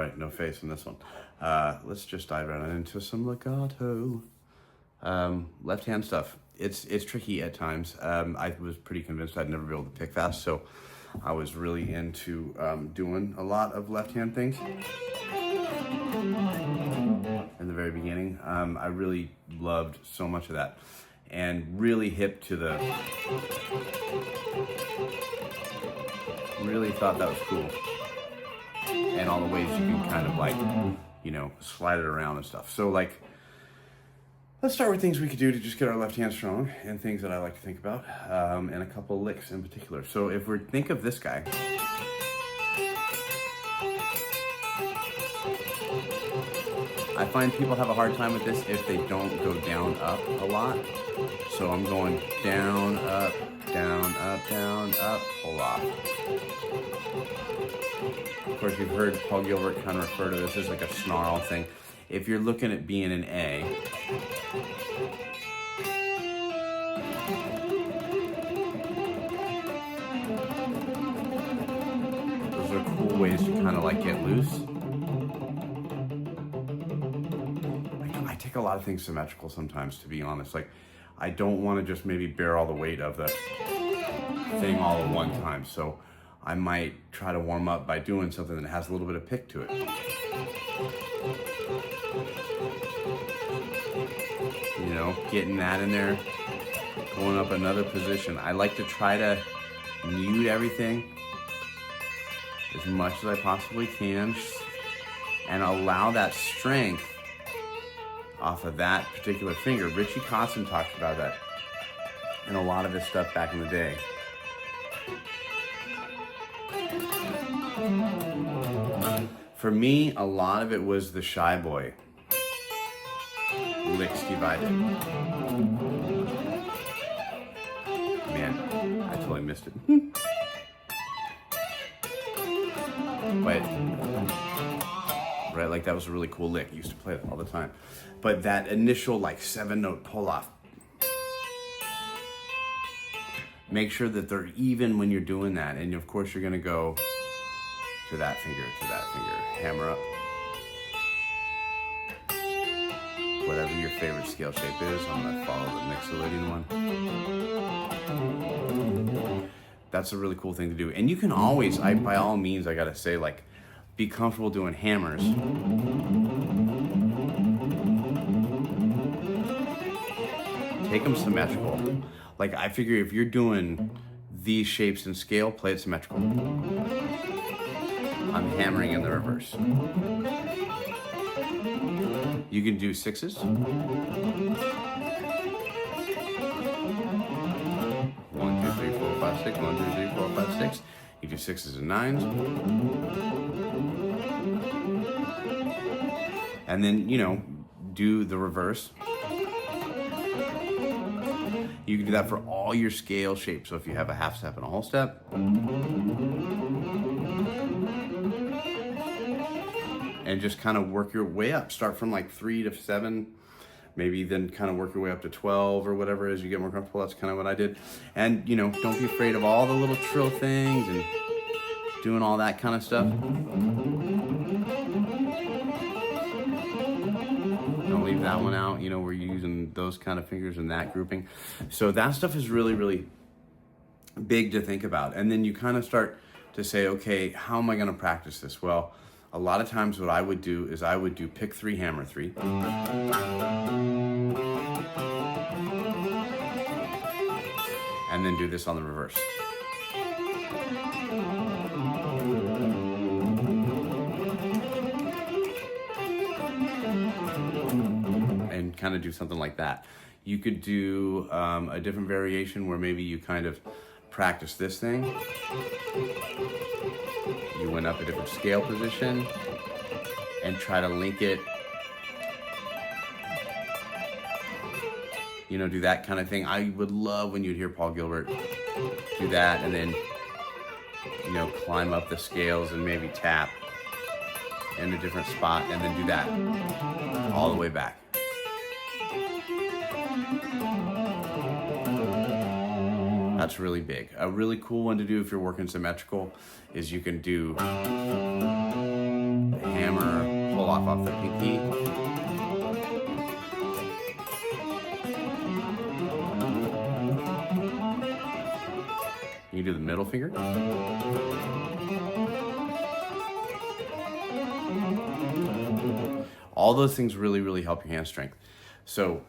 right, no face on this one. Let's just dive right into some legato. Left hand stuff. It's tricky at times. I was pretty convinced I'd never be able to pick fast, so I was really into doing a lot of left hand things in the very beginning. I really loved so much of that, and really hip to the, really thought that was cool. And all the ways you can kind of like, you know, slide it around and stuff. So like, let's start with things we could do to just get our left hand strong, and things that I like to think about, and a couple licks in particular. So if we think of this guy, I find people have a hard time with this if they don't go down, up a lot. So I'm going down, up, down, up, down, up, pull off. Of course, you've heard Paul Gilbert kind of refer to this as like a snarl thing. If you're looking at being an A, those are cool ways to kind of like get loose. I take a lot of things symmetrical sometimes, to be honest. Like, I don't want to just maybe bear all the weight of the thing all at one time. So I might try to warm up by doing something that has a little bit of pick to it. You know, getting that in there, going up another position. I like to try to mute everything as much as I possibly can and allow that strength off of that particular finger. Richie Kotzen talked about that in a lot of his stuff back in the day. For me, a lot of it was the Shy Boy licks divided. Man, I totally missed it. But, right, like that was a really cool lick. I used to play that all the time. But that initial like 7-note pull off, make sure that they're even when you're doing that. And of course you're gonna go to that finger, hammer up. Whatever your favorite scale shape is, I'm gonna follow the Mixolydian one. That's a really cool thing to do. And you can always, by all means, I gotta say, like, be comfortable doing hammers. Take them symmetrical. Like, I figure if you're doing these shapes in scale, play it symmetrical. I'm hammering in the reverse. You can do sixes. 1, 2, 3, 4, 5, 6. 1, 2, 3, 4, 5, 6. You do sixes and nines. And then, you know, do the reverse. You can do that for all your scale shapes. So if you have a half step and a whole step, and just kind of work your way up. Start from like 3 to 7, maybe then kind of work your way up to 12 or whatever as you get more comfortable. That's kind of what I did. And, you know, don't be afraid of all the little trill things and doing all that kind of stuff. Don't leave that one out. You know, we're using those kind of fingers in that grouping. So that stuff is really, really big to think about. And then you kind of start to say, okay, how am I going to practice this? Well, a lot of times what I would do is I would do pick 3, hammer 3. And then do this on the reverse. And kind of do something like that. You could do a different variation where maybe you kind of practice this thing. You went up a different scale position and try to link it. You know, do that kind of thing. I would love when you'd hear Paul Gilbert do that and then, you know, climb up the scales and maybe tap in a different spot and then do that all the way back. That's really big. A really cool one to do if you're working symmetrical is you can do hammer off the pinky. You do the middle finger. All those things really, really help your hand strength. So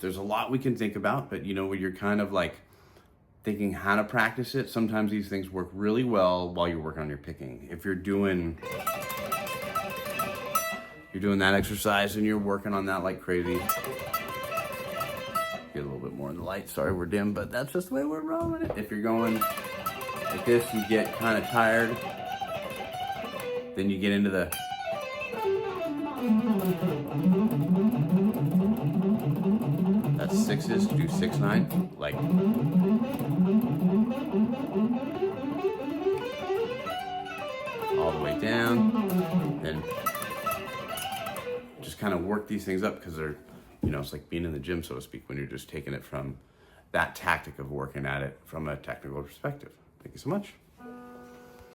there's a lot we can think about, but you know, when you're kind of like thinking how to practice it, sometimes these things work really well while you're working on your picking. If you're doing that exercise and you're working on that like crazy, get a little bit more in the light. Sorry, we're dim, but that's just the way we're rolling it. If you're going like this, you get kind of tired. Then you get into the that's sixes to do 6-9, like all the way down. Then just kind of work these things up because they're, you know, it's like being in the gym, so to speak, when you're just taking it from that tactic of working at it from a technical perspective. Thank you so much.